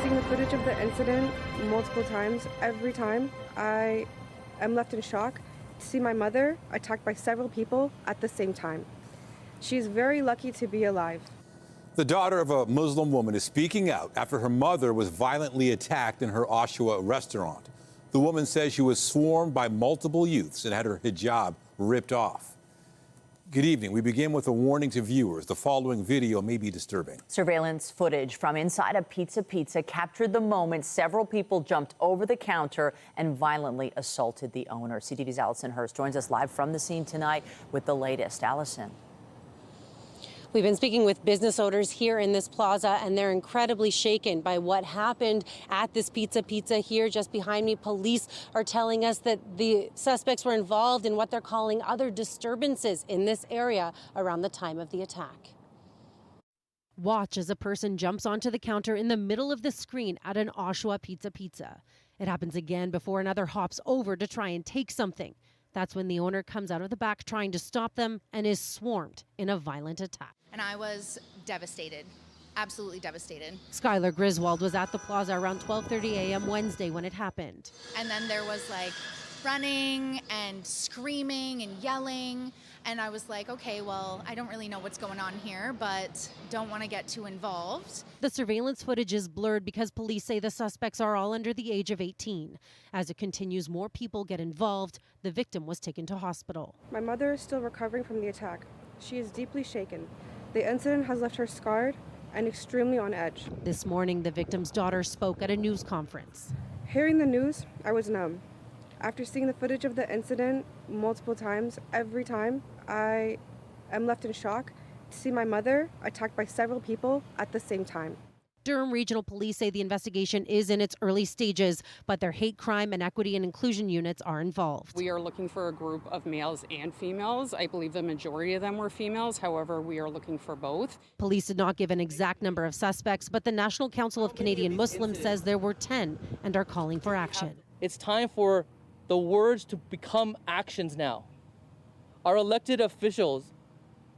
seeing the footage of the incident multiple times, every time I am left in shock to see my mother attacked by several people at the same time. She's very lucky to be alive. The daughter of a Muslim woman is speaking out after her mother was violently attacked in her Oshawa restaurant. The woman says she was swarmed by multiple youths and had her hijab ripped off. Good evening. We begin with a warning to viewers. The following video may be disturbing. Surveillance footage from inside a pizza captured the moment several people jumped over the counter and violently assaulted the owner. CTV's Allison Hurst joins us live from the scene tonight with the latest. Allison. We've been speaking with business owners here in this plaza, and they're incredibly shaken by what happened at this pizza here just behind me. Police are telling us that the suspects were involved in what they're calling other disturbances in this area around the time of the attack. Watch as a person jumps onto the counter in the middle of the screen at an Oshawa pizza. It happens again before another hops over to try and take something. That's when the owner comes out of the back trying to stop them and is swarmed in a violent attack. And I was devastated, absolutely devastated. Skylar Griswold was at the plaza around 12:30 a.m. Wednesday when it happened. And then there was like running and screaming and yelling. And I was like, okay, well, I don't really know what's going on here, but don't want to get too involved. The surveillance footage is blurred because police say the suspects are all under the age of 18. As it continues, more people get involved. The victim was taken to hospital. My mother is still recovering from the attack. She is deeply shaken. The incident has left her scarred and extremely on edge. This morning, the victim's daughter spoke at a news conference. Hearing the news, I was numb. After seeing the footage of the incident multiple times, every time, I am left in shock to see my mother attacked by several people at the same time. Durham Regional Police say the investigation is in its early stages, but their hate crime and equity and inclusion units are involved. We are looking for a group of males and females. I believe the majority of them were females. However, we are looking for both. Police did not give an exact number of suspects, but the National Council of Canadian Muslims says there were 10 and are calling for action. It's time for the words to become actions now. Our elected officials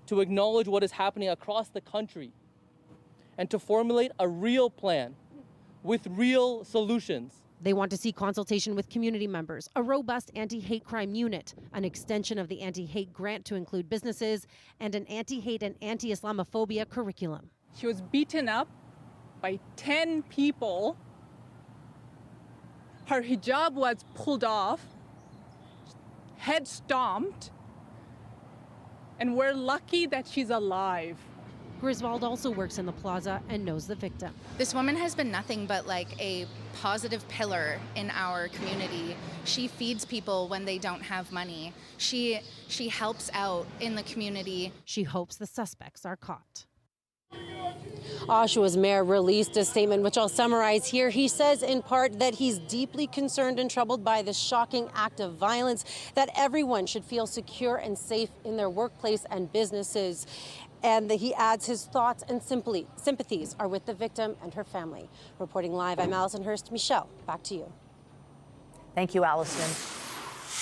to acknowledge what is happening across the country and to formulate a real plan with real solutions. They want to see consultation with community members, a robust anti-hate crime unit, an extension of the anti-hate grant to include businesses, and an anti-hate and anti-Islamophobia curriculum. She was beaten up by 10 people. Her hijab was pulled off, head stomped, and we're lucky that she's alive. Griswold also works in the plaza and knows the victim. This woman has been nothing but like a positive pillar in our community. She feeds people when they don't have money. She helps out in the community. She hopes the suspects are caught. Oshawa's mayor released a statement which I'll summarize here. He says in part that he's deeply concerned and troubled by this shocking act of violence, that everyone should feel secure and safe in their workplace and businesses. And he adds his thoughts and sympathies are with the victim and her family. Reporting live, I'm Allison Hurst. Michelle, back to you. Thank you, Allison.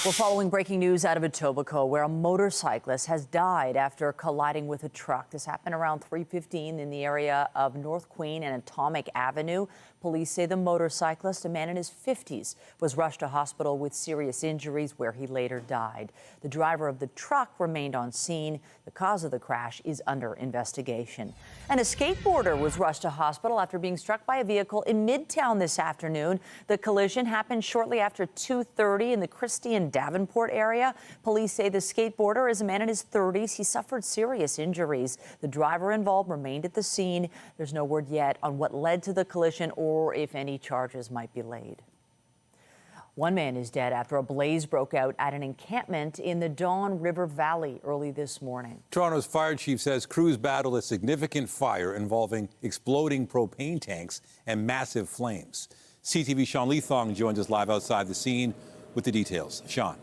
We're following breaking news out of Etobicoke, where a motorcyclist has died after colliding with a truck. This happened around 3:15 in the area of North Queen and Atomic Avenue. Police say the motorcyclist, a man in his 50s, was rushed to hospital with serious injuries where he later died. The driver of the truck remained on scene. The cause of the crash is under investigation. And a skateboarder was rushed to hospital after being struck by a vehicle in Midtown this afternoon. The collision happened shortly after 2:30 in the Christie and Davenport area. Police say the skateboarder is a man in his 30s. He suffered serious injuries. The driver involved remained at the scene. There's no word yet on what led to the collision or if any charges might be laid. One man is dead after a blaze broke out at an encampment in the Don River Valley early this morning. Toronto's fire chief says crews battled a significant fire involving exploding propane tanks and massive flames. CTV's Sean Leathong joins us live outside the scene with the details. Sean.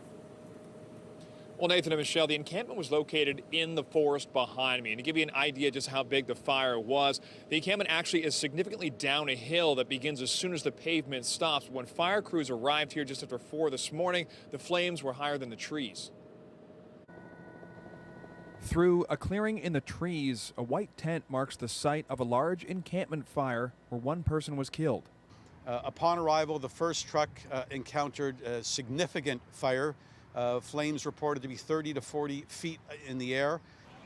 Well, Nathan and Michelle, the encampment was located in the forest behind me. And to give you an idea just how big the fire was, the encampment actually is significantly down a hill that begins as soon as the pavement stops. When fire crews arrived here just after 4 this morning, the flames were higher than the trees. Through a clearing in the trees, a white tent marks the site of a large encampment fire where one person was killed. Upon arrival, the first truck encountered a significant fire. Flames reported to be 30 to 40 feet in the air.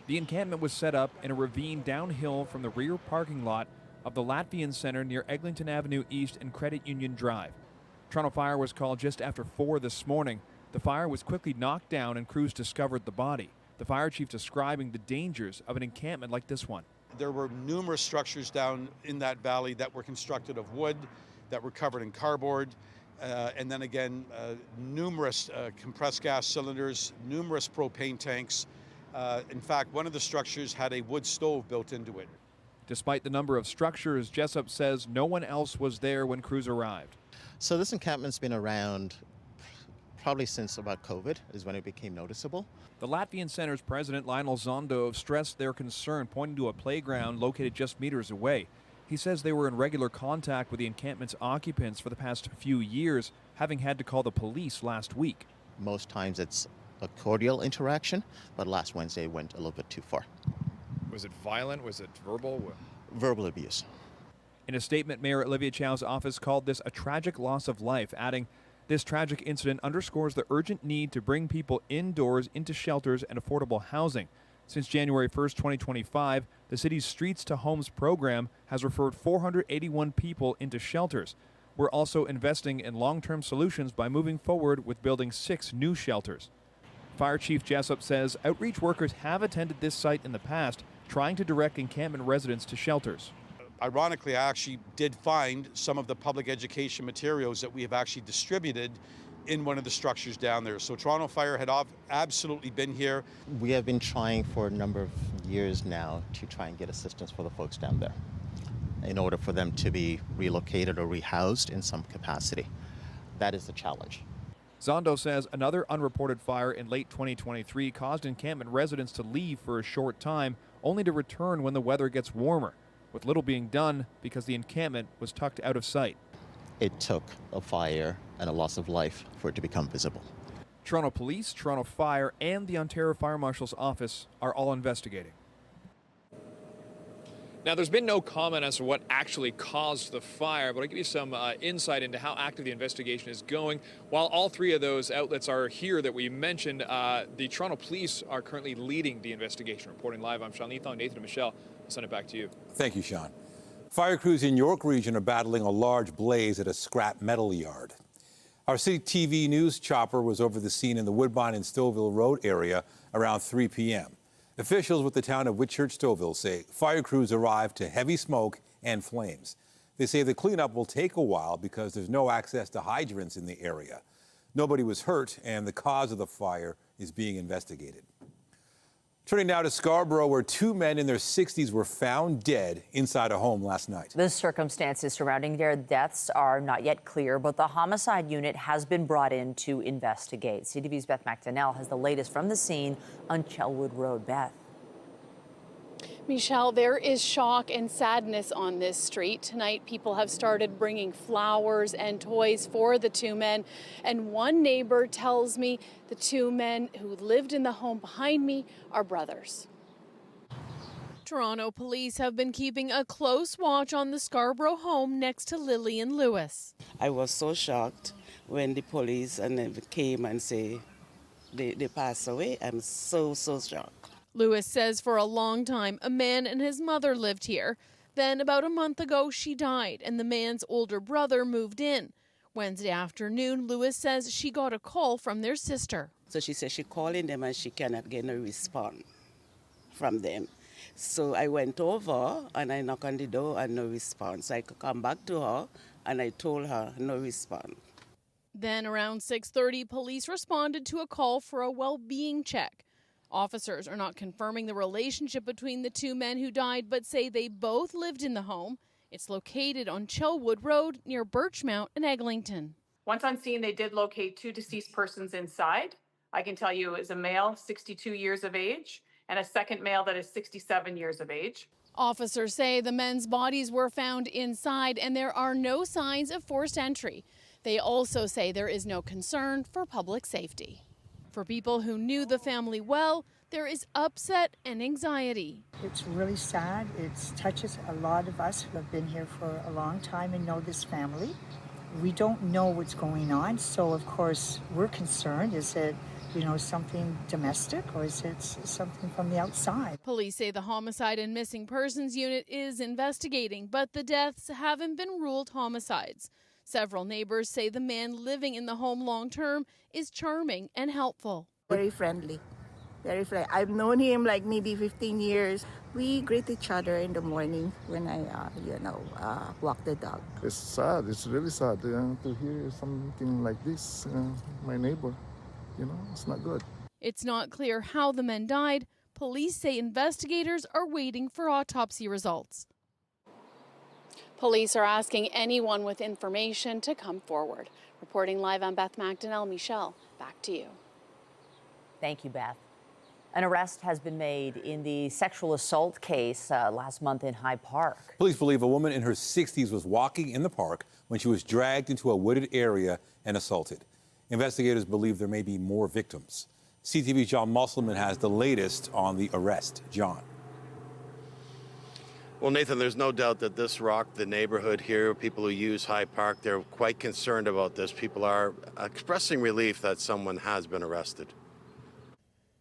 The encampment was set up in a ravine downhill from the rear parking lot of the Latvian Center near Eglinton Avenue East and Credit Union Drive. Toronto Fire was called just after 4 this morning. The fire was quickly knocked down and crews discovered the body. The fire chief describing the dangers of an encampment like this one. There were numerous structures down in that valley that were constructed of wood, that were covered in cardboard, and then again, numerous compressed gas cylinders, numerous propane tanks. In fact, one of the structures had a wood stove built into it. Despite the number of structures, Jessup says no one else was there when crews arrived. So this encampment's been around probably since about COVID is when it became noticeable. The Latvian Center's president, Lionel Zondo, stressed their concern, pointing to a playground located just meters away. He says they were in regular contact with the encampment's occupants for the past few years, having had to call the police last week. Most times it's a cordial interaction, but last Wednesday went a little bit too far. Was it violent? Was it verbal? Verbal abuse. In a statement, Mayor Olivia Chow's office called this a tragic loss of life, adding, "This tragic incident underscores the urgent need to bring people indoors into shelters and affordable housing. Since January 1st, 2025, the city's Streets to Homes program has referred 481 people into shelters. We're also investing in long-term solutions by moving forward with building 6 new shelters." Fire Chief Jessup says outreach workers have attended this site in the past, trying to direct encampment residents to shelters. Ironically, I actually did find some of the public education materials that we have actually distributed in one of the structures down there. So Toronto Fire had absolutely been here. We have been trying for a number of years now to try and get assistance for the folks down there in order for them to be relocated or rehoused in some capacity. That is the challenge. Zondo says another unreported fire in late 2023 caused encampment residents to leave for a short time, only to return when the weather gets warmer, with little being done because the encampment was tucked out of sight. It took a fire and a loss of life for it to become visible. Toronto Police, Toronto Fire, and the Ontario Fire Marshal's office are all investigating. Now, there's been no comment as to what actually caused the fire, but I'll give you some insight into how active the investigation is going. While all 3 of those outlets are here that we mentioned, the Toronto Police are currently leading the investigation. Reporting live, I'm Sean Leathon, Nathan and Michelle. I'll send it back to you. Thank you, Sean. Fire crews in York Region are battling a large blaze at a scrap metal yard. Our CTV News chopper was over the scene in the Woodbine and Stouffville Road area around 3 p.m. Officials with the town of Whitchurch-Stouffville say fire crews arrived to heavy smoke and flames. They say the cleanup will take a while because there's no access to hydrants in the area. Nobody was hurt, and the cause of the fire is being investigated. Turning now to Scarborough, where 2 men in their 60s were found dead inside a home last night. The circumstances surrounding their deaths are not yet clear, but the homicide unit has been brought in to investigate. CTV's Beth McDonnell has the latest from the scene on Chelwood Road. Beth. Michelle, there is shock and sadness on this street. Tonight, people have started bringing flowers and toys for the 2 men. And one neighbor tells me the 2 men who lived in the home behind me are brothers. Toronto police have been keeping a close watch on the Scarborough home next to Lillian Lewis. I was so shocked when the police came and say they passed away. I'm so shocked. Lewis says for a long time, a man and his mother lived here. Then about a month ago, she died and the man's older brother moved in. Wednesday afternoon, Lewis says she got a call from their sister. So she said she calling them and she cannot get no response from them. So I went over and I knocked on the door and no response. I could come back to her and I told her no response. Then around 6:30, police responded to a call for a well-being check. Officers are not confirming the relationship between the 2 men who died, but say they both lived in the home. It's located on Chelwood Road near Birchmount and Eglinton. Once on scene, they did locate 2 deceased persons inside. I can tell you it was a male, 62 years of age, and a second male that is 67 years of age. Officers say the men's bodies were found inside and there are no signs of forced entry. They also say there is no concern for public safety. For people who knew the family well, there is upset and anxiety. It's really sad. It touches a lot of us who have been here for a long time and know this family. We don't know what's going on, so of course we're concerned. Is it, something domestic, or is it something from the outside? Police say the Homicide and Missing Persons Unit is investigating, but the deaths haven't been ruled homicides. Several neighbors say the man living in the home long term is charming and helpful. Very friendly. Very friendly. I've known him like maybe 15 years. We greet each other in the morning when I, walk the dog. It's sad. It's really sad to hear something like this. My neighbor, it's not good. It's not clear how the men died. Police say investigators are waiting for autopsy results. Police are asking anyone with information to come forward. Reporting live, I'm Beth McDonnell. Michelle, back to you. Thank you, Beth. An arrest has been made in the sexual assault case last month in Hyde Park. Police believe a woman in her 60s was walking in the park when she was dragged into a wooded area and assaulted. Investigators believe there may be more victims. CTV's John Musselman has the latest on the arrest. John. Well, Nathan, there's no doubt that this rocked the neighborhood here. People who use Hyde Park, they're quite concerned about this. People are expressing relief that someone has been arrested.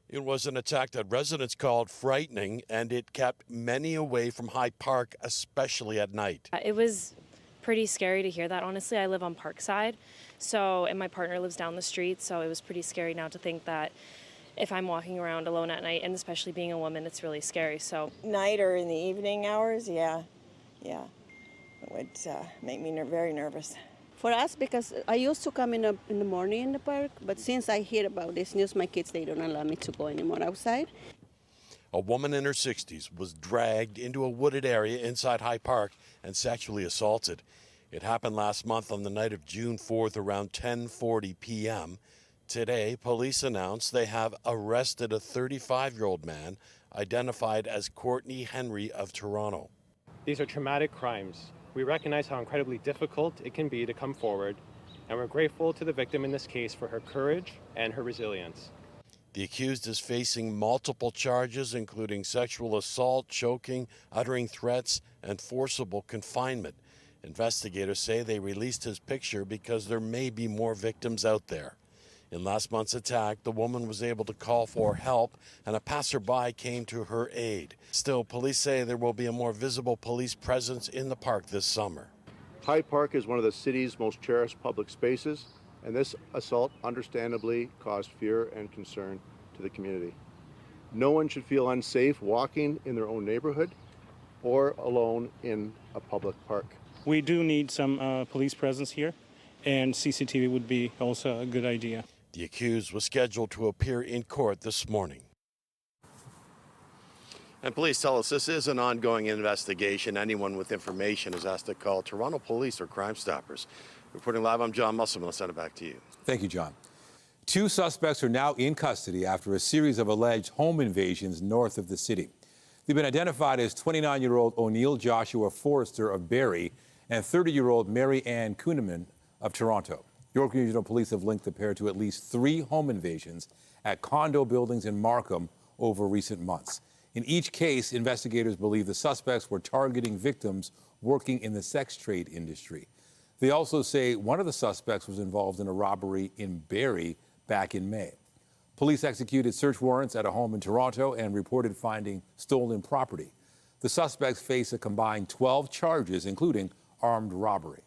It was an attack that residents called frightening, and it kept many away from Hyde Park, especially at night. It was pretty scary to hear that, honestly. I live on Parkside, and my partner lives down the street, so it was pretty scary now to think that if I'm walking around alone at night, and especially being a woman, it's really scary. So night or in the evening hours, yeah, it would make me very nervous. For us, because I used to come in the morning in the park, but since I hear about this news, my kids, they don't allow me to go anymore outside. A woman in her 60s was dragged into a wooded area inside Hyde Park and sexually assaulted. It happened last month on the night of June 4th around 10:40 p.m. Today, police announced they have arrested a 35-year-old man identified as Courtney Henry of Toronto. These are traumatic crimes. We recognize how incredibly difficult it can be to come forward, and we're grateful to the victim in this case for her courage and her resilience. The accused is facing multiple charges, including sexual assault, choking, uttering threats, and forcible confinement. Investigators say they released his picture because there may be more victims out there. In last month's attack, the woman was able to call for help, and a passerby came to her aid. Still, police say there will be a more visible police presence in the park this summer. Hyde Park is one of the city's most cherished public spaces, and this assault understandably caused fear and concern to the community. No one should feel unsafe walking in their own neighborhood or alone in a public park. We do need some police presence here, and CCTV would be also a good idea. The accused was scheduled to appear in court this morning. And police tell us this is an ongoing investigation. Anyone with information is asked to call Toronto Police or Crime Stoppers. Reporting live, I'm John Musselman. I'll send it back to you. Thank you, John. 2 suspects are now in custody after a series of alleged home invasions north of the city. They've been identified as 29-year-old O'Neill Joshua Forrester of Barrie and 30-year-old Mary Ann Kuhneman of Toronto. York Regional Police have linked the pair to at least 3 home invasions at condo buildings in Markham over recent months. In each case, investigators believe the suspects were targeting victims working in the sex trade industry. They also say one of the suspects was involved in a robbery in Barrie back in May. Police executed search warrants at a home in Toronto and reported finding stolen property. The suspects face a combined 12 charges, including armed robbery.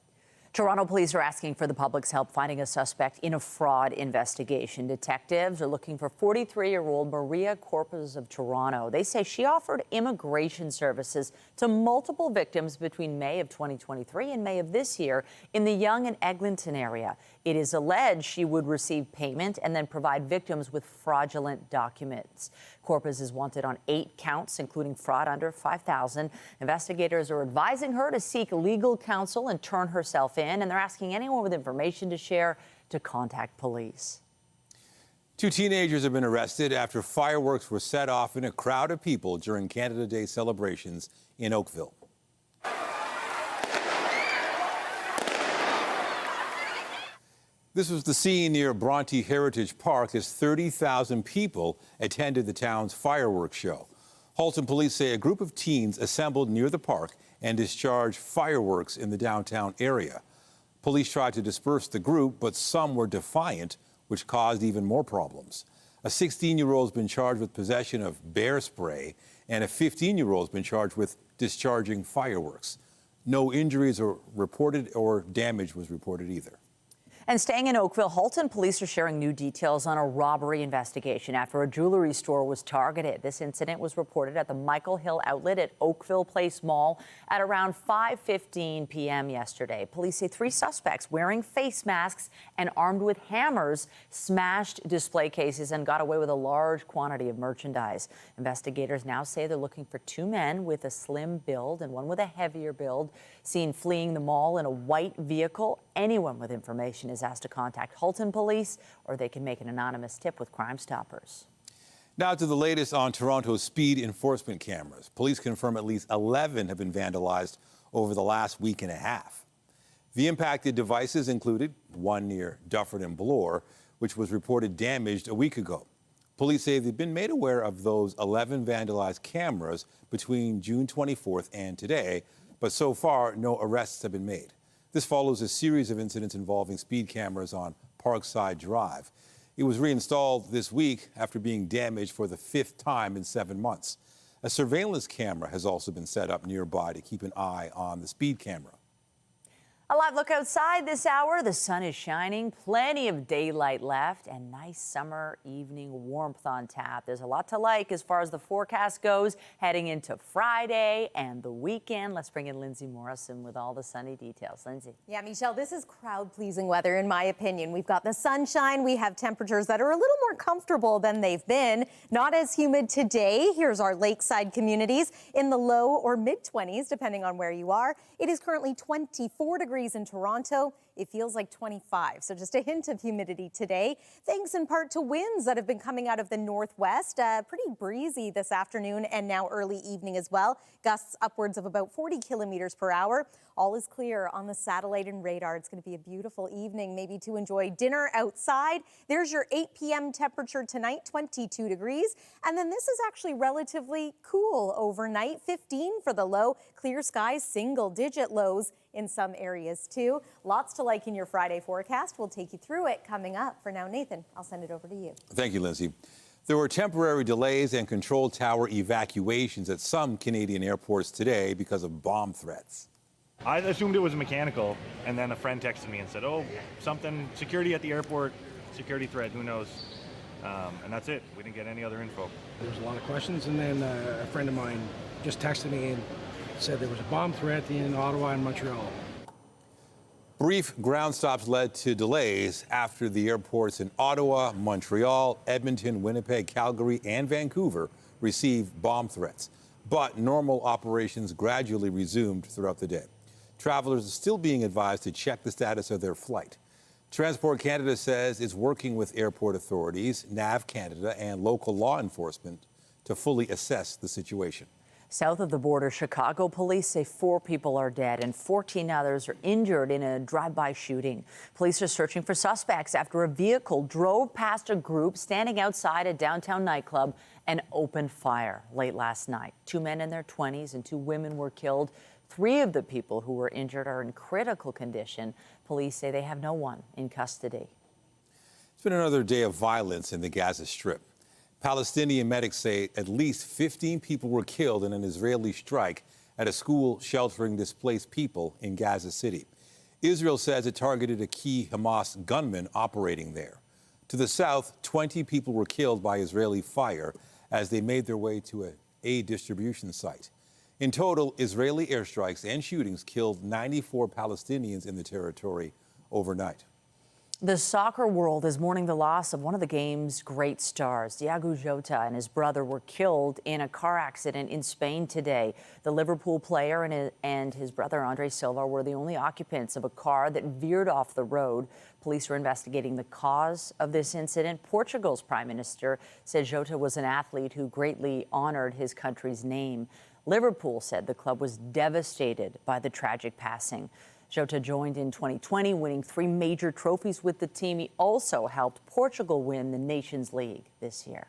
Toronto police are asking for the public's help finding a suspect in a fraud investigation. Detectives are looking for 43-year-old Maria Corpus of Toronto. They say she offered immigration services to multiple victims between May of 2023 and May of this year in the Yonge and Eglinton area. It is alleged she would receive payment and then provide victims with fraudulent documents. Corpus is wanted on 8 counts, including fraud under $5,000. Investigators are advising her to seek legal counsel and turn herself in, and they're asking anyone with information to share to contact police. 2 teenagers have been arrested after fireworks were set off in a crowd of people during Canada Day celebrations in Oakville. This was the scene near Bronte Heritage Park as 30,000 people attended the town's fireworks show. Halton police say a group of teens assembled near the park and discharged fireworks in the downtown area. Police tried to disperse the group, but some were defiant, which caused even more problems. A 16-year-old has been charged with possession of bear spray, and a 15-year-old has been charged with discharging fireworks. No injuries were reported or damage was reported either. And staying in Oakville, Halton police are sharing new details on a robbery investigation after a jewelry store was targeted. This incident was reported at the Michael Hill outlet at Oakville Place Mall at around 5:15 p.m. yesterday. Police say 3 suspects wearing face masks and armed with hammers smashed display cases and got away with a large quantity of merchandise. Investigators now say they're looking for 2 men with a slim build and one with a heavier build, seen fleeing the mall in a white vehicle. Anyone with information is asked to contact Halton Police, or they can make an anonymous tip with Crime Stoppers. Now to the latest on Toronto's speed enforcement cameras. Police confirm at least 11 have been vandalized over the last week and a half. The impacted devices included one near Dufferin and Bloor, which was reported damaged a week ago. Police say they've been made aware of those 11 vandalized cameras between June 24th and today, but so far no arrests have been made. This follows a series of incidents involving speed cameras on Parkside Drive. It was reinstalled this week after being damaged for the 5th time in 7 months. A surveillance camera has also been set up nearby to keep an eye on the speed camera. A live look outside this hour. The sun is shining, plenty of daylight left, and nice summer evening warmth on tap. There's a lot to like as far as the forecast goes heading into Friday and the weekend. Let's bring in Lindsay Morrison with all the sunny details. Lindsay. Yeah, Michelle, this is crowd-pleasing weather in my opinion. We've got the sunshine. We have temperatures that are a little more comfortable than they've been. Not as humid today. Here's our lakeside communities in the low or mid-20s, depending on where you are. It is currently 24 degrees in Toronto. It feels like 25, so just a hint of humidity today, thanks in part to winds that have been coming out of the northwest. Pretty breezy this afternoon and now early evening as well. Gusts upwards of about 40 kilometers per hour. All is clear on the satellite and radar. It's going to be a beautiful evening, maybe to enjoy dinner outside. There's your 8 p.m. temperature tonight, 22 degrees. And then this is actually relatively cool overnight, 15 for the low. Clear skies, single-digit lows in some areas too. Lots to like in your Friday forecast. We'll take you through it coming up. For now, Nathan, I'll send it over to you. Thank you, Lindsay. There were temporary delays and control tower evacuations at some Canadian airports today because of bomb threats. I assumed it was mechanical, and then a friend texted me and said, oh, something, security at the airport, security threat, who knows? And that's it. We didn't get any other info. There was a lot of questions, and then a friend of mine just texted me and said there was a bomb threat in Ottawa and Montreal. Brief ground stops led to delays after the airports in Ottawa, Montreal, Edmonton, Winnipeg, Calgary, and Vancouver received bomb threats. But normal operations gradually resumed throughout the day. Travelers are still being advised to check the status of their flight. Transport Canada says it's working with airport authorities, NAV Canada, and local law enforcement to fully assess the situation. South of the border, Chicago police say 4 people are dead and 14 others are injured in a drive-by shooting. Police are searching for suspects after a vehicle drove past a group standing outside a downtown nightclub and opened fire late last night. 2 men in their 20s and 2 women were killed. 3 of the people who were injured are in critical condition. Police say they have no one in custody. It's been another day of violence in the Gaza Strip. Palestinian medics say at least 15 people were killed in an Israeli strike at a school sheltering displaced people in Gaza City. Israel says it targeted a key Hamas gunman operating there. To the south, 20 people were killed by Israeli fire as they made their way to an aid distribution site. In total, Israeli airstrikes and shootings killed 94 Palestinians in the territory overnight. The soccer world is mourning the loss of one of the game's great stars. Diogo Jota and his brother were killed in a car accident in Spain today. The Liverpool player and his brother Andre Silva were the only occupants of a car that veered off the road. Police are investigating the cause of this incident. Portugal's prime minister said Jota was an athlete who greatly honored his country's name. Liverpool said the club was devastated by the tragic passing. Jota joined in 2020, winning 3 major trophies with the team. He also helped Portugal win the Nations League this year.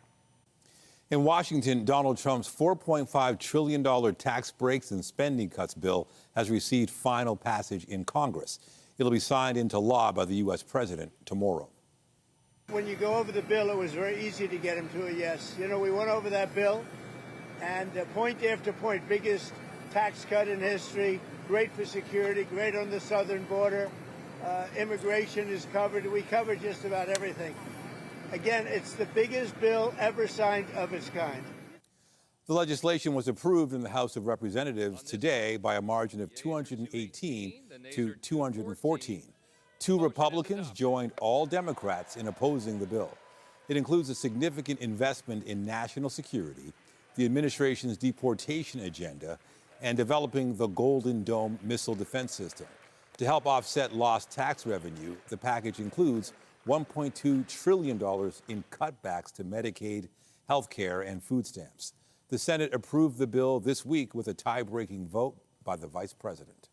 In Washington, Donald Trump's $4.5 trillion tax breaks and spending cuts bill has received final passage in Congress. It'll be signed into law by the U.S. president tomorrow. When you go over the bill, it was very easy to get him to a yes. You know, we went over that bill, and point after point, biggest tax cut in history, great for security, great on the southern border. Immigration is covered. We covered just about everything. Again, it's the biggest bill ever signed of its kind. The legislation was approved in the House of Representatives today by a margin of 218 to 214. 2 Republicans joined all Democrats in opposing the bill. It includes a significant investment in national security, the administration's deportation agenda, and developing the Golden Dome missile defense system. To help offset lost tax revenue, the package includes $1.2 trillion in cutbacks to Medicaid, health care, and food stamps. The Senate approved the bill this week with a tie-breaking vote by the vice president.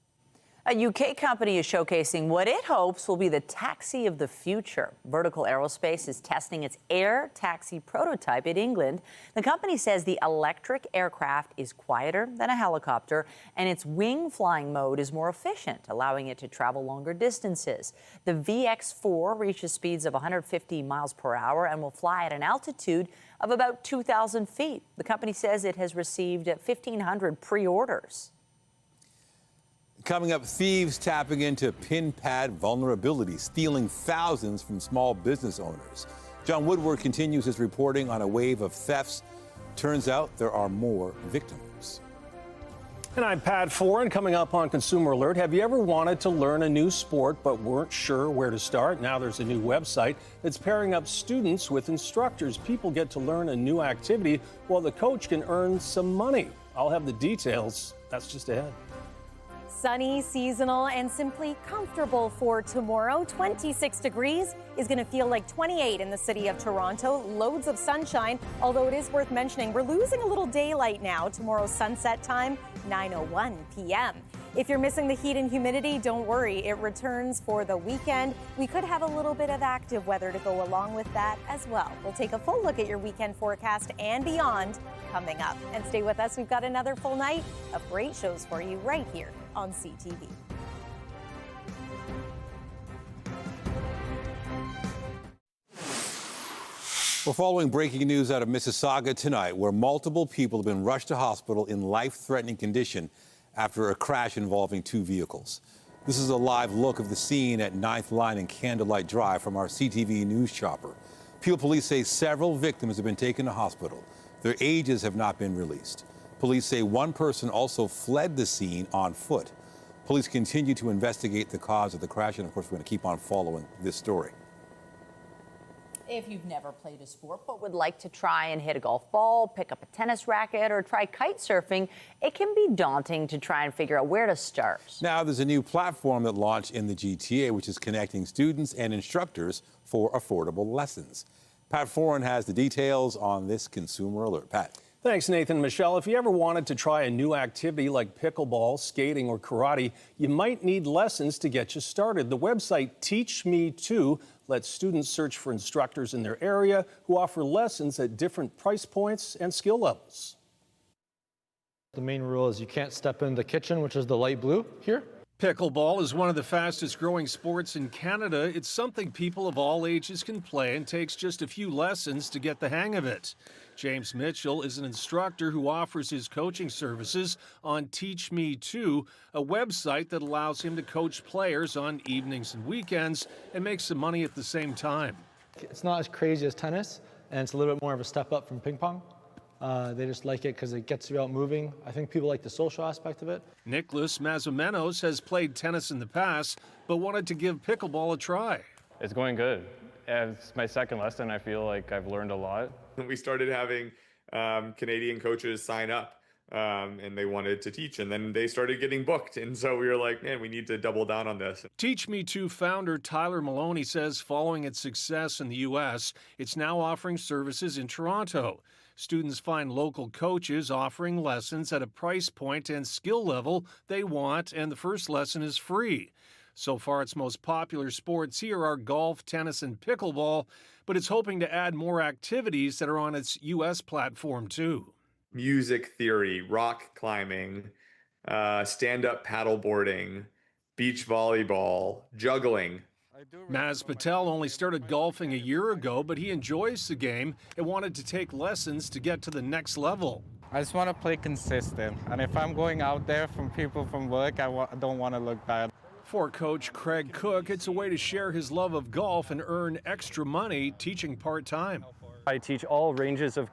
A UK company is showcasing what it hopes will be the taxi of the future. Vertical Aerospace is testing its air taxi prototype in England. The company says the electric aircraft is quieter than a helicopter, and its wing flying mode is more efficient, allowing it to travel longer distances. The VX4 reaches speeds of 150 miles per hour and will fly at an altitude of about 2,000 feet. The company says it has received 1,500 pre-orders. Coming up, thieves tapping into Pinpad vulnerability, stealing thousands from small business owners. John Woodward continues his reporting on a wave of thefts. Turns out there are more victims. And I'm Pat Foran. Coming up on Consumer Alert, have you ever wanted to learn a new sport but weren't sure where to start? Now there's a new website that's pairing up students with instructors. People get to learn a new activity while the coach can earn some money. I'll have the details. That's just ahead. Sunny, seasonal, and simply comfortable for tomorrow. 26 degrees is going to feel like 28 in the city of Toronto. Loads of sunshine, although it is worth mentioning we're losing a little daylight now. Tomorrow's sunset time, 9:01 p.m. If you're missing the heat and humidity, don't worry. It returns for the weekend. We could have a little bit of active weather to go along with that as well. We'll take a full look at your weekend forecast and beyond coming up. And stay with us. We've got another full night of great shows for you right here on CTV. We're following breaking news out of Mississauga tonight, where multiple people have been rushed to hospital in life-threatening condition after a crash involving 2 vehicles. This is a live look of the scene at 9th Line and Candlelight Drive from our CTV News chopper. Peel police say several victims have been taken to hospital. Their ages have not been released. Police say one person also fled the scene on foot. Police continue to investigate the cause of the crash, and of course, we're going to keep on following this story. If you've never played a sport but would like to try and hit a golf ball, pick up a tennis racket, or try kite surfing, it can be daunting to try and figure out where to start. Now, there's a new platform that launched in the GTA, which is connecting students and instructors for affordable lessons. Pat Foran has the details on this Consumer Alert. Pat. Thanks, Nathan. Michelle, if you ever wanted to try a new activity like pickleball, skating, or karate, you might need lessons to get you started. The website Teach Me Too lets students search for instructors in their area who offer lessons at different price points and skill levels. The main rule is you can't step in the kitchen, which is the light blue here. Pickleball is one of the fastest growing sports in Canada. It's something people of all ages can play and takes just a few lessons to get the hang of it. James Mitchell is an instructor who offers his coaching services on Teach Me Too, a website that allows him to coach players on evenings and weekends and make some money at the same time. It's not as crazy as tennis, and it's a little bit more of a step up from ping pong. They just like it because it gets you out moving. I think people like the social aspect of it. Nicholas Mazumenos has played tennis in the past, but wanted to give pickleball a try. It's going good. It's my second lesson. I feel like I've learned a lot. We started having Canadian coaches sign up and they wanted to teach, and then they started getting booked. And so we were like, man, we need to double down on this. Teach Me Too founder Tyler Maloney says following its success in the U.S., it's now offering services in Toronto. Students find local coaches offering lessons at a price point and skill level they want, and the first lesson is free. So far, its most popular sports here are golf, tennis, and pickleball, but it's hoping to add more activities that are on its U.S. platform, too. Music theory, rock climbing, stand-up paddleboarding, beach volleyball, juggling. Maz Patel only started golfing a year ago, but he enjoys the game and wanted to take lessons to get to the next level. I just want to play consistent, and if I'm going out there from people from work, I don't want to look bad. For coach Craig Cook, it's a way to share his love of golf and earn extra money teaching part-time. I teach all ranges of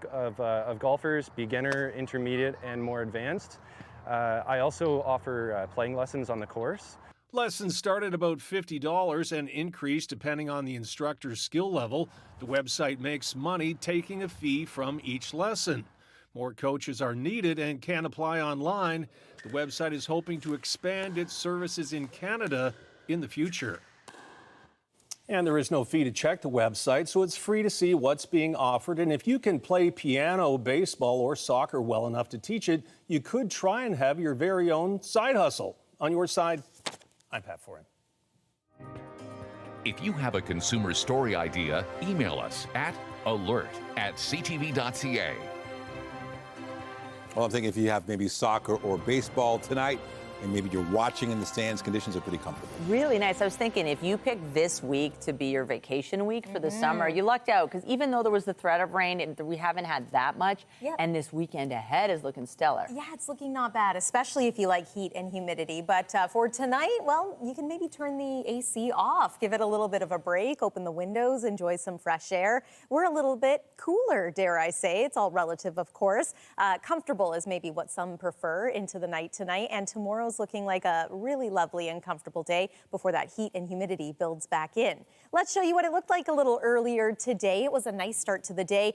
golfers, beginner, intermediate, and more advanced. I also offer playing lessons on the course. Lessons start at about $50 and increase depending on the instructor's skill level. The website makes money taking a fee from each lesson. More coaches are needed and can apply online. The website is hoping to expand its services in Canada in the future. And there is no fee to check the website, so it's free to see what's being offered. And if you can play piano, baseball, or soccer well enough to teach it, you could try and have your very own side hustle. On your side, I'm Pat Foran. If you have a consumer story idea, email us at alert@ctv.ca. Well, I'm thinking if you have maybe soccer or baseball tonight, and maybe you're watching in the stands, conditions are pretty comfortable. Really nice. I was thinking if you pick this week to be your vacation week for the summer, you lucked out because even though there was the threat of rain, we haven't had that much. Yep. And this weekend ahead is looking stellar. Yeah, it's looking not bad, especially if you like heat and humidity. But for tonight, well, you can maybe turn the AC off, give it a little bit of a break, open the windows, enjoy some fresh air. We're a little bit cooler, dare I say. It's all relative, of course. Comfortable is maybe what some prefer into the night tonight. And tomorrow's looking like a really lovely and comfortable day before that heat and humidity builds back in. Let's show you what it looked like a little earlier today. It was a nice start to the day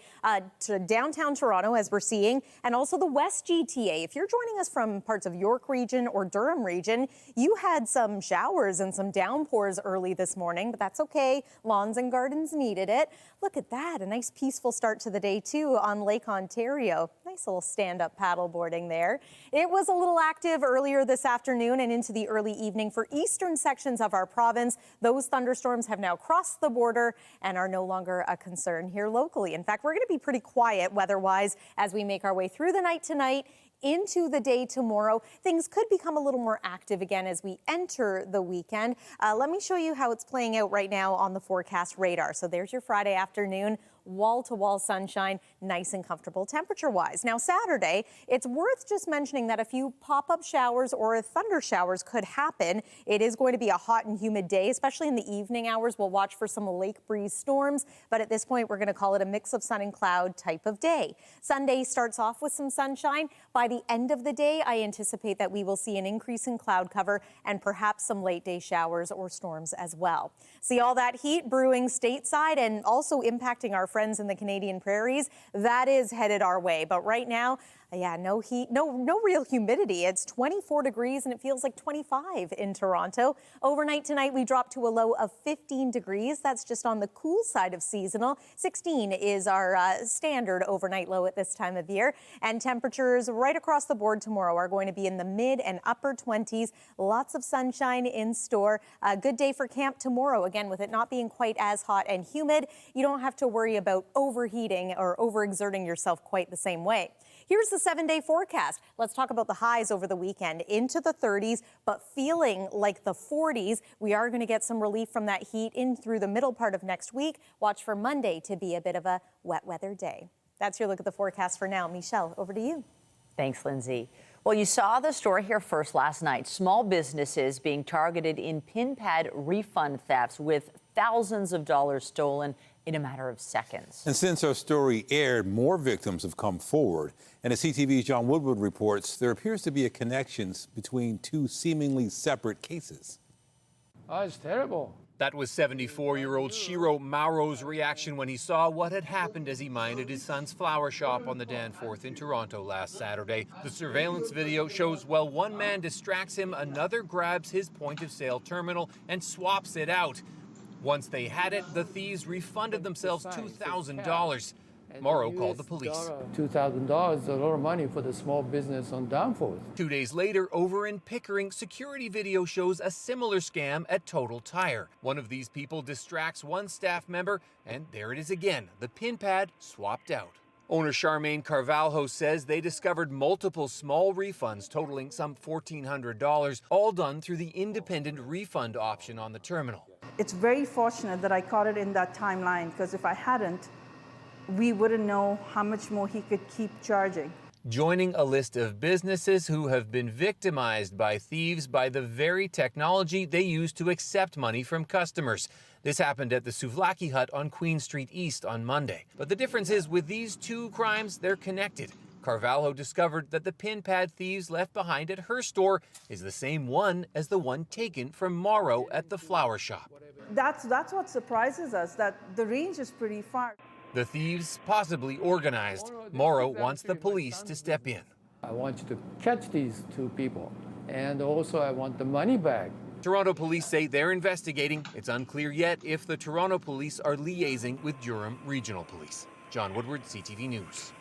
to downtown Toronto, as we're seeing, and also the West GTA. If you're joining us from parts of York region or Durham region, you had some showers and some downpours early this morning, but that's okay. Lawns and gardens needed it. Look at that, a nice peaceful start to the day too on Lake Ontario. Nice little stand-up paddleboarding there. It was a little active earlier this afternoon and into the early evening for eastern sections of our province. Those thunderstorms have now crossed the border and are no longer a concern here locally. In fact, we're going to be pretty quiet weather-wise as we make our way through the night tonight into the day tomorrow. Things could become a little more active again as we enter the weekend. Let me show you how it's playing out right now on the forecast radar. So there's your Friday afternoon. Wall-to-wall sunshine, nice and comfortable temperature-wise. Now, Saturday, it's worth just mentioning that a few pop-up showers or thunder showers could happen. It is going to be a hot and humid day, especially in the evening hours. We'll watch for some lake breeze storms, but at this point, we're going to call it a mix of sun and cloud type of day. Sunday starts off with some sunshine. By the end of the day, I anticipate that we will see an increase in cloud cover and perhaps some late-day showers or storms as well. See all that heat brewing stateside and also impacting our friends in the Canadian prairies. That is headed our way. But right now, yeah, no heat, no real humidity. It's 24 degrees and it feels like 25 in Toronto. Overnight tonight, we drop to a low of 15 degrees. That's just on the cool side of seasonal. 16 is our standard overnight low at this time of year. And temperatures right across the board tomorrow are going to be in the mid and upper 20s. Lots of sunshine in store. A good day for camp tomorrow. Again, with it not being quite as hot and humid, you don't have to worry about overheating or overexerting yourself quite the same way. Here's the 7-day forecast. Let's talk about the highs over the weekend into the 30s, but feeling like the 40s. We are going to get some relief from that heat in through the middle part of next week. Watch for Monday to be a bit of a wet weather day. That's your look at the forecast for now. Michelle, over to you. Thanks, Lindsay. Well, you saw the story here first last night. Small businesses being targeted in Pinpad refund thefts with thousands of dollars stolen in a matter of seconds. And since our story aired, more victims have come forward. And as CTV's John Woodward reports, there appears to be a connection between two seemingly separate cases. Oh, it's terrible. That was 74-year-old Shiro Mauro's reaction when he saw what had happened as he minded his son's flower shop on the Danforth in Toronto last Saturday. The surveillance video shows while one man distracts him, another grabs his point-of-sale terminal and swaps it out. Once they had it, the thieves refunded themselves $2,000. Morrow called the police. $2,000 is a lot of money for the small business on Danforth. 2 days later, over in Pickering, security video shows a similar scam at Total Tire. One of these people distracts one staff member, and there it is again, the Pinpad swapped out. Owner Charmaine Carvalho says they discovered multiple small refunds totaling some $1,400, all done through the independent refund option on the terminal. It's very fortunate that I caught it in that timeline, because if I hadn't, we wouldn't know how much more he could keep charging. Joining a list of businesses who have been victimized by thieves by the very technology they use to accept money from customers. This happened at the Souvlaki Hut on Queen Street East on Monday. But the difference is, with these two crimes, they're connected. Carvalho discovered that the Pinpad thieves left behind at her store is the same one as the one taken from Morrow at the flower shop. That's what surprises us, that the range is pretty far. The thieves possibly organized. Morrow wants the police to step in. I want you to catch these two people, and also I want the money back. Toronto police say they're investigating. It's unclear yet if the Toronto police are liaising with Durham Regional Police. John Woodward, CTV News.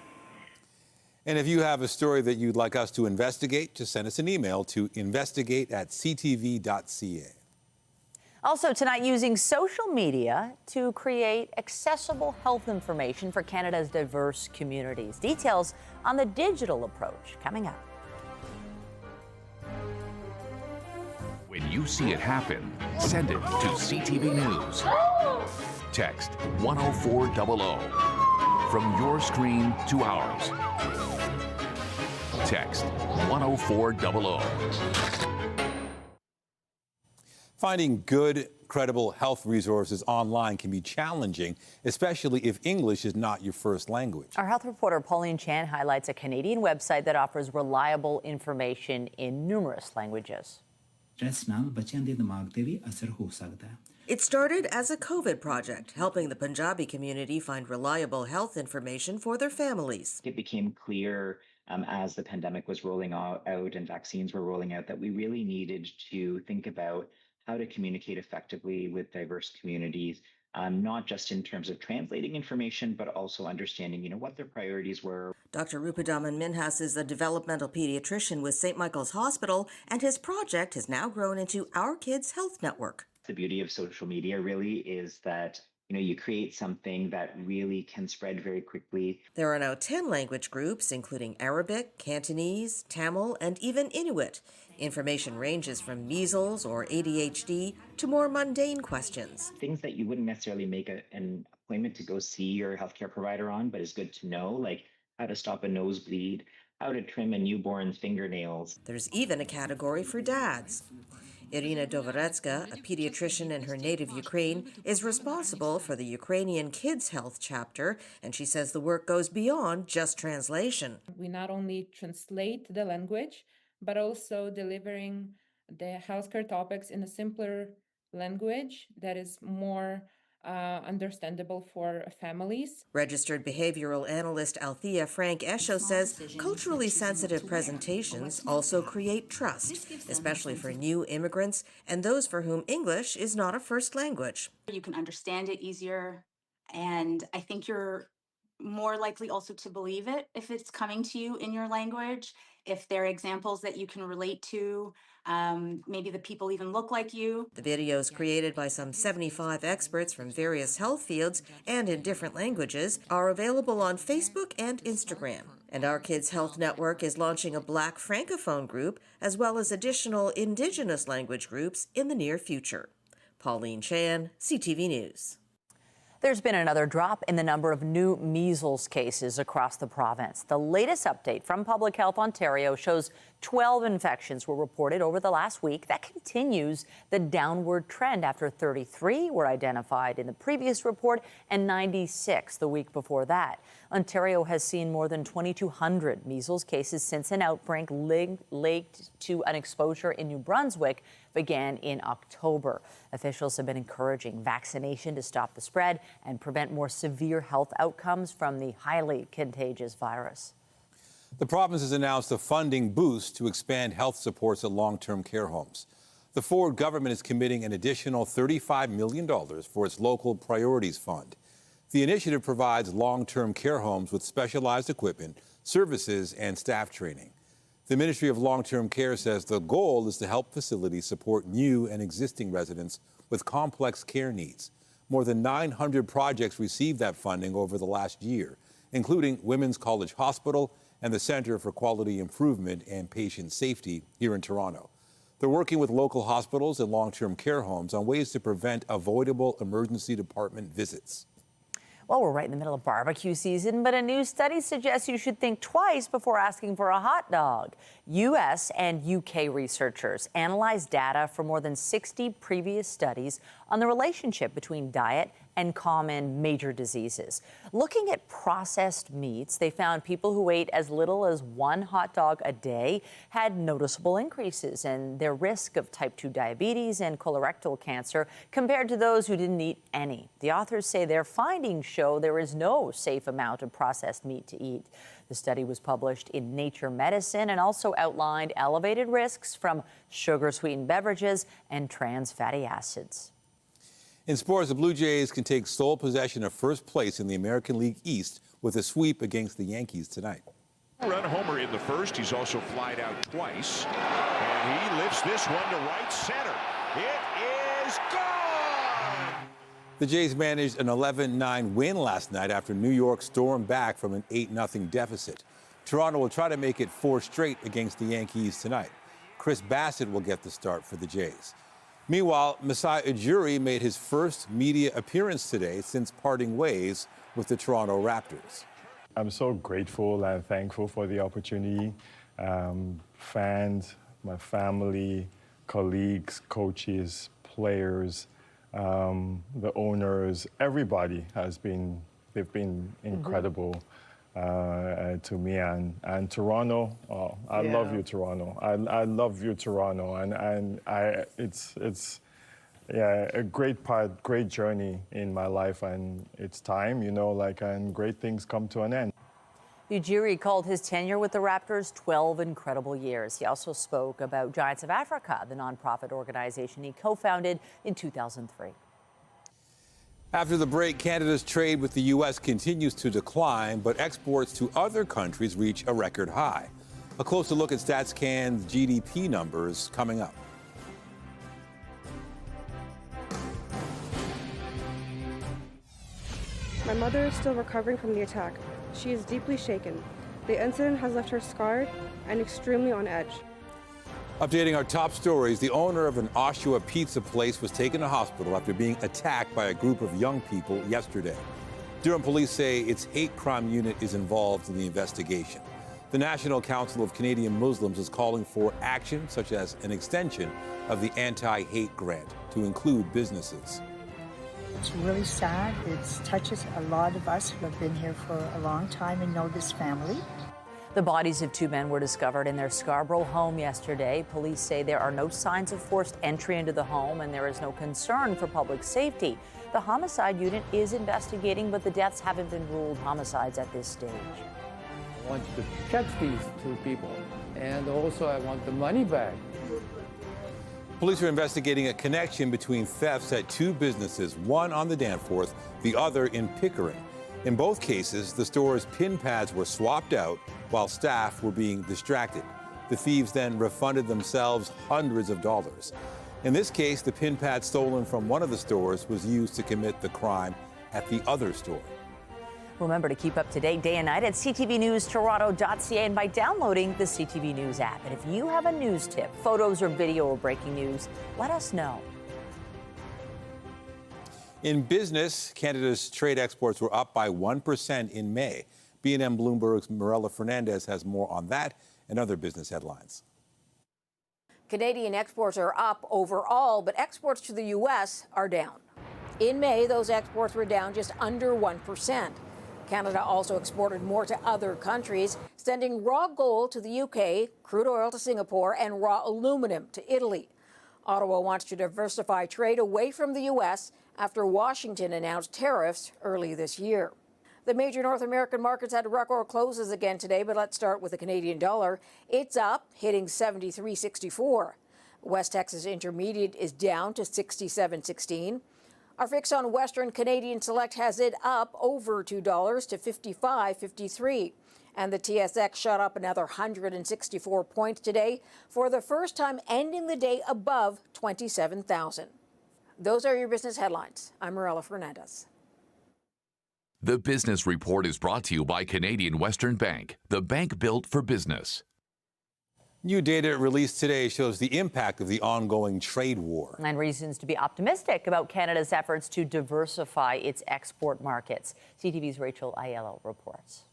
And if you have a story that you'd like us to investigate, just send us an email to investigate@ctv.ca. Also tonight, using social media to create accessible health information for Canada's diverse communities. Details on the digital approach coming up. When you see it happen, send it to CTV News. Text 10400 from your screen to ours. Text 10400. Finding good, credible health resources online can be challenging, especially if English is not your first language. Our health reporter Pauline Chan highlights a Canadian website that offers reliable information in numerous languages. It started as a COVID project, helping the Punjabi community find reliable health information for their families. It became clear as the pandemic was rolling out and vaccines were rolling out that we really needed to think about how to communicate effectively with diverse communities, not just in terms of translating information, but also understanding, what their priorities were. Dr. Rupadaman Minhas is a developmental pediatrician with St. Michael's Hospital, and his project has now grown into Our Kids Health Network. The beauty of social media really is that, you create something that really can spread very quickly. There are now 10 language groups, including Arabic, Cantonese, Tamil, and even Inuit. Information ranges from measles or ADHD to more mundane questions. Things that you wouldn't necessarily make an appointment to go see your healthcare provider on, but is good to know, like how to stop a nosebleed, how to trim a newborn's fingernails. There's even a category for dads. Irina Dovoretska, a pediatrician in her native Ukraine, is responsible for the Ukrainian Kids Health chapter, and she says the work goes beyond just translation. We not only translate the language, but also delivering the healthcare topics in a simpler language that is more understandable for families. Registered behavioral analyst Althea Frank Esho says culturally sensitive presentations also create trust, especially for new immigrants and those for whom English is not a first language. You can understand it easier, and I think you're more likely also to believe it if it's coming to you in your language, if there are examples that you can relate to. Maybe the people even look like you. The videos, created by some 75 experts from various health fields and in different languages, are available on Facebook and Instagram. And Our Kids Health Network is launching a Black Francophone group, as well as additional Indigenous language groups in the near future. Pauline Chan, CTV News. There's been another drop in the number of new measles cases across the province. The latest update from Public Health Ontario shows 12 infections were reported over the last week. That continues the downward trend after 33 were identified in the previous report and 96 the week before that. Ontario has seen more than 2,200 measles cases since an outbreak linked to an exposure in New Brunswick began in October. Officials have been encouraging vaccination to stop the spread and prevent more severe health outcomes from the highly contagious virus. The province has announced a funding boost to expand health supports at long-term care homes. The Ford government is committing an additional $35 million for its local priorities fund. The initiative provides long-term care homes with specialized equipment, services, and staff training. The Ministry of Long-Term Care says the goal is to help facilities support new and existing residents with complex care needs. More than 900 projects received that funding over the last year, including Women's College Hospital and the Centre for Quality Improvement and Patient Safety here in Toronto. They're working with local hospitals and long-term care homes on ways to prevent avoidable emergency department visits. Well, we're right in the middle of barbecue season, but a new study suggests you should think twice before asking for a hot dog. U.S. and U.K. researchers analyzed data from more than 60 previous studies on the relationship between diet and common major diseases. Looking at processed meats, they found people who ate as little as one hot dog a day had noticeable increases in their risk of type 2 diabetes and colorectal cancer compared to those who didn't eat any. The authors say their findings show there is no safe amount of processed meat to eat. The study was published in Nature Medicine and also outlined elevated risks from sugar-sweetened beverages and trans fatty acids. In sports, the Blue Jays can take sole possession of first place in the American League East with a sweep against the Yankees tonight. Run homer in the first. He's also flied out twice. And he lifts this one to right center. It is gone! The Jays managed an 11-9 win last night after New York stormed back from an 8-0 deficit. Toronto will try to make it 4 straight against the Yankees tonight. Chris Bassett will get the start for the Jays. Meanwhile, Masai Ujiri made his first media appearance today since parting ways with the Toronto Raptors. I'm so grateful and thankful for the opportunity. Fans, my family, colleagues, coaches, players, the owners, everybody they've been incredible to me and Toronto. I love you, Toronto. I love you, Toronto, and it's a great journey in my life, and it's time, and great things come to an end. Ujiri called his tenure with the Raptors 12 incredible years. He also spoke about Giants of Africa, the nonprofit organization he co-founded in 2003. After the break, Canada's trade with the U.S. continues to decline, but exports to other countries reach a record high. A closer look at StatsCan's GDP numbers coming up. My mother is still recovering from the attack. She is deeply shaken. The incident has left her scarred and extremely on edge. Updating our top stories, the owner of an Oshawa pizza place was taken to hospital after being attacked by a group of young people yesterday. Durham police say its hate crime unit is involved in the investigation. The National Council of Canadian Muslims is calling for action such as an extension of the anti-hate grant to include businesses. It's really sad. It touches a lot of us who have been here for a long time and know this family. The bodies of 2 men were discovered in their Scarborough home yesterday. Police say there are no signs of forced entry into the home and there is no concern for public safety. The homicide unit is investigating, but the deaths haven't been ruled homicides at this stage. I want to catch these 2 people, and also I want the money back. Police are investigating a connection between thefts at 2 businesses, one on the Danforth, the other in Pickering. In both cases, the store's Pinpads were swapped out while staff were being distracted. The thieves then refunded themselves hundreds of dollars. In this case, the Pinpad stolen from one of the stores was used to commit the crime at the other store. Remember to keep up to date day and night at ctvnewstoronto.ca and by downloading the CTV News app. And if you have a news tip, photos or video or breaking news, let us know. In business, Canada's trade exports were up by 1% in May. B&M Bloomberg's Mirella Fernandez has more on that and other business headlines. Canadian exports are up overall, but exports to the U.S. are down. In May, those exports were down just under 1%. Canada also exported more to other countries, sending raw gold to the UK, crude oil to Singapore, and raw aluminum to Italy. Ottawa wants to diversify trade away from the U.S. after Washington announced tariffs early this year. The major North American markets had record closes again today, but let's start with the Canadian dollar. It's up, hitting 73.64. West Texas Intermediate is down to 67.16. Our fix on Western Canadian Select has it up over $2 to $55.53. And the TSX shot up another 164 points today for the first time, ending the day above 27,000. Those are your business headlines. I'm Marella Fernandez. The Business Report is brought to you by Canadian Western Bank, the bank built for business. New data released today shows the impact of the ongoing trade war. And reasons to be optimistic about Canada's efforts to diversify its export markets. CTV's Rachel Aiello reports.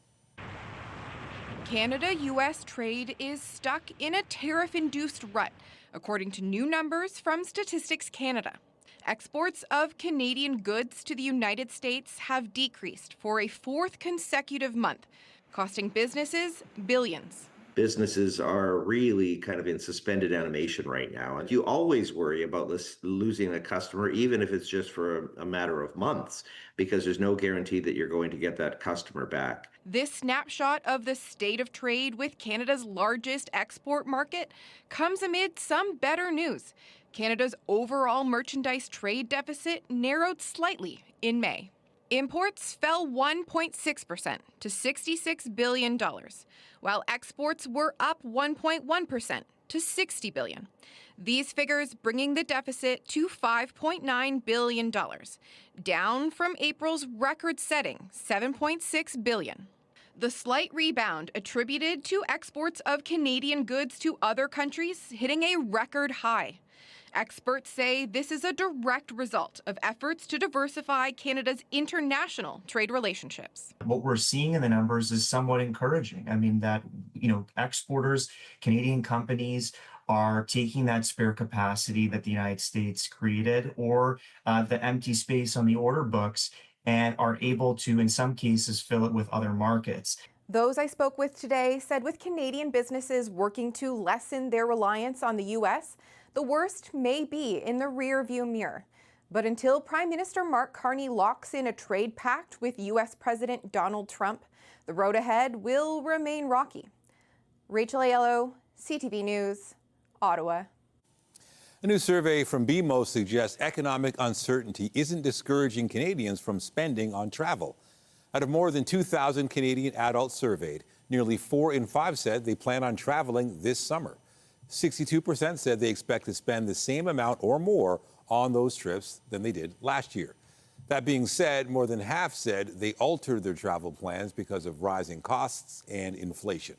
Canada-U.S. trade is stuck in a tariff-induced rut, according to new numbers from Statistics Canada. Exports of Canadian goods to the United States have decreased for a fourth consecutive month, costing businesses billions. Businesses are really kind of in suspended animation right now. And you always worry about losing a customer, even if it's just for a matter of months, because there's no guarantee that you're going to get that customer back. This snapshot of the state of trade with Canada's largest export market comes amid some better news. Canada's overall merchandise trade deficit narrowed slightly in May. Imports fell 1.6% to $66 billion, while exports were up 1.1% to $60 billion. These figures bringing the deficit to $5.9 billion, down from April's record-setting $7.6 billion. The slight rebound attributed to exports of Canadian goods to other countries hitting a record high. Experts say this is a direct result of efforts to diversify Canada's international trade relationships. What we're seeing in the numbers is somewhat encouraging. I mean, that, exporters, Canadian companies are taking that spare capacity that the United States created or the empty space on the order books and are able to, in some cases, fill it with other markets. Those I spoke with today said with Canadian businesses working to lessen their reliance on the U.S., the worst may be in the rearview mirror. But until Prime Minister Mark Carney locks in a trade pact with U.S. President Donald Trump, the road ahead will remain rocky. Rachel Aiello, CTV News, Ottawa. A new survey from BMO suggests economic uncertainty isn't discouraging Canadians from spending on travel. Out of more than 2,000 Canadian adults surveyed, nearly 4 in 5 said they plan on traveling this summer. 62% said they expect to spend the same amount or more on those trips than they did last year. That being said, more than half said they altered their travel plans because of rising costs and inflation.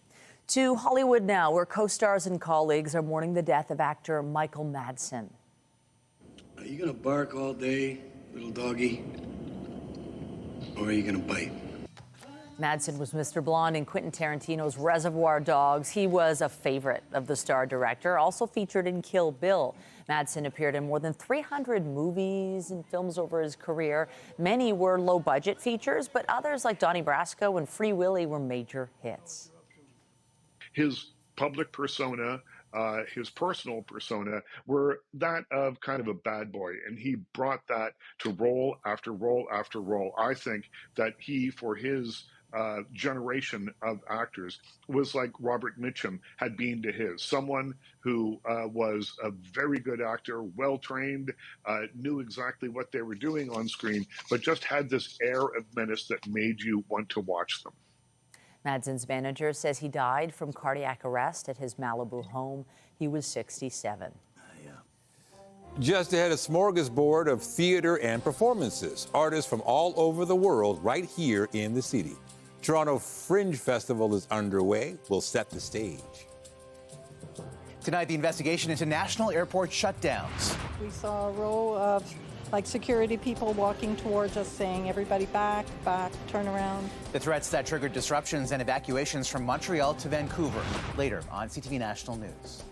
To Hollywood now, where co-stars and colleagues are mourning the death of actor Michael Madsen. Are you gonna bark all day, little doggy? Or are you gonna bite? Madsen was Mr. Blonde in Quentin Tarantino's Reservoir Dogs. He was a favorite of the star director, also featured in Kill Bill. Madsen appeared in more than 300 movies and films over his career. Many were low-budget features, but others like Donnie Brasco and Free Willy were major hits. His public persona, his personal persona, were that of kind of a bad boy, and he brought that to role after role after role. I think that he, for his generation of actors, was like Robert Mitchum had been to his, someone who was a very good actor, well-trained, knew exactly what they were doing on screen, but just had this air of menace that made you want to watch them. Madsen's manager says he died from cardiac arrest at his Malibu home. He was 67. Just ahead, a smorgasbord of theater and performances. Artists from all over the world right here in the city. Toronto Fringe Festival is underway. We'll set the stage. Tonight, the investigation into national airport shutdowns. We saw a row of security people walking towards us saying, everybody back, turn around. The threats that triggered disruptions and evacuations from Montreal to Vancouver. Later on CTV National News.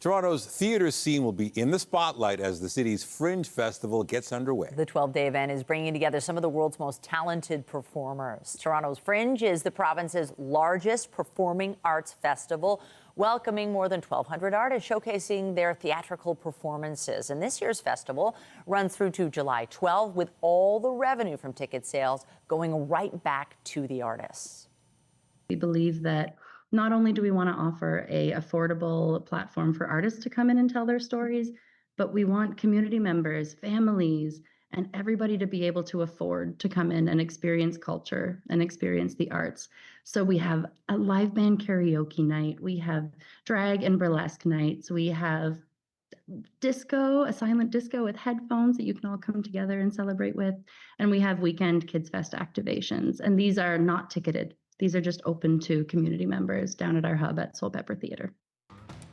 Toronto's theater scene will be in the spotlight as the city's Fringe Festival gets underway. The 12-day event is bringing together some of the world's most talented performers. Toronto's Fringe is the province's largest performing arts festival, welcoming more than 1,200 artists showcasing their theatrical performances. And this year's festival runs through to July 12, with all the revenue from ticket sales going right back to the artists. We believe that not only do we want to offer an affordable platform for artists to come in and tell their stories, but we want community members, families, and everybody to be able to afford to come in and experience culture and experience the arts. So we have a live band karaoke night, we have drag and burlesque nights, we have disco, a silent disco with headphones that you can all come together and celebrate with, and we have weekend Kids Fest activations. And these are not ticketed. These are just open to community members down at our hub at Soul Pepper Theatre.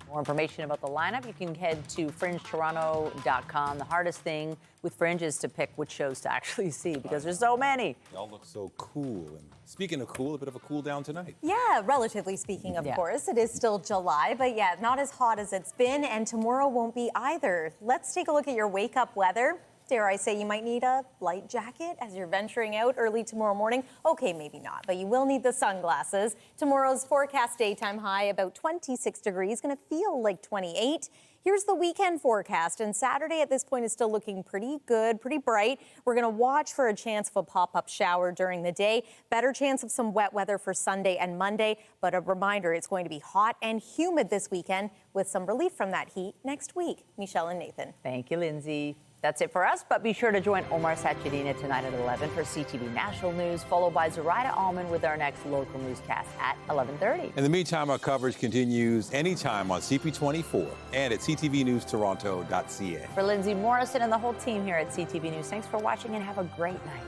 More information about the lineup, you can head to fringetoronto.com. The hardest thing with Fringe is to pick which shows to actually see because there's so many. Y'all look so cool. And speaking of cool, a bit of a cool down tonight. Yeah, relatively speaking, of course. It is still July, but yeah, not as hot as it's been, and tomorrow won't be either. Let's take a look at your wake-up weather. Dare I say you might need a light jacket as you're venturing out early tomorrow morning. Okay, maybe not, but you will need the sunglasses. Tomorrow's forecast daytime high about 26 degrees, going to feel like 28. Here's the weekend forecast, and Saturday at this point is still looking pretty good, pretty bright. We're going to watch for a chance of a pop-up shower during the day. Better chance of some wet weather for Sunday and Monday, but a reminder, it's going to be hot and humid this weekend with some relief from that heat next week. Michelle and Nathan. Thank you, Lindsay. That's it for us, but be sure to join Omar Sachedina tonight at 11 for CTV National News, followed by Zoraida Allman with our next local newscast at 11:30. In the meantime, our coverage continues anytime on CP24 and at ctvnewstoronto.ca. For Lindsay Morrison and the whole team here at CTV News, thanks for watching and have a great night.